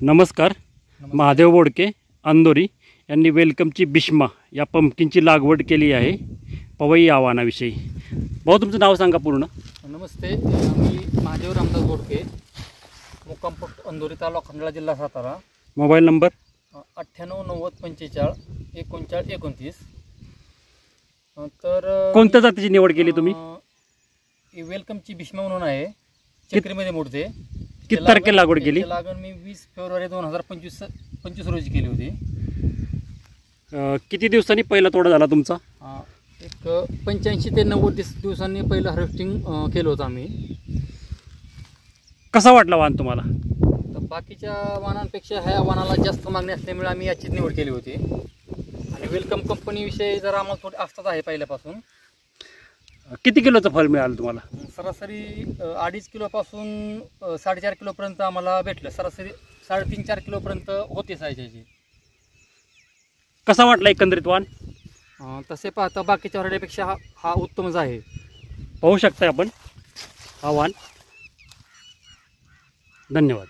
नमस्कार. महादेव बोडके अंदोरी यांनी वेलकमची भीष्मा या पंपकिनची लागवड केली आहे पवई आव्हानाविषयी. भाऊ तुमचं नाव सांगा पूर्ण. नमस्ते, मी महादेव रामदास बोडके, मुक्काम पोस्ट अंदोरी, तालुका खंडाळा, जिल्हा सातारा. Mobile number 98 90 45 39 29. तर कोणत्या जातीची निवड केली तुम्ही? वेलकमची भीष्मा म्हणून आहे, चक्रीमध्ये मोडते. किती तारखेला लागवड केली? लागण मी 20 फेब्रुवारी 2025 रोजी केली होती. किती दिवसांनी पहिला तोडा झाला तुमचा? एक 85 ते 90 दिवसांनी पहिलं हार्वेस्टिंग केलं होतं आम्ही. कसा वाटला वाण तुम्हाला? तर बाकीच्या वाणांपेक्षा ह्या वाणाला जास्त मागणी असल्यामुळे आम्ही याचीच निवड केली होती. आणि वेलकम कंपनीविषयी जरा आम्हाला थोडी आस्थाच आहे पहिल्यापासून. किती किलोचं फळ मिळालं तुम्हाला? सरासरी 2.5 किलोपासून 4.5 किलोपर्यंत आम्हाला भेटलं. सरासरी 3.5-4 किलोपर्यंत होते साईजची. कसा वाटला एकंदरीत वाण? तसे पाहता बाकीच्या व्हरायटीपेक्षा हा उत्तमच आहे. पाहू शकता आपण हा वाण. धन्यवाद.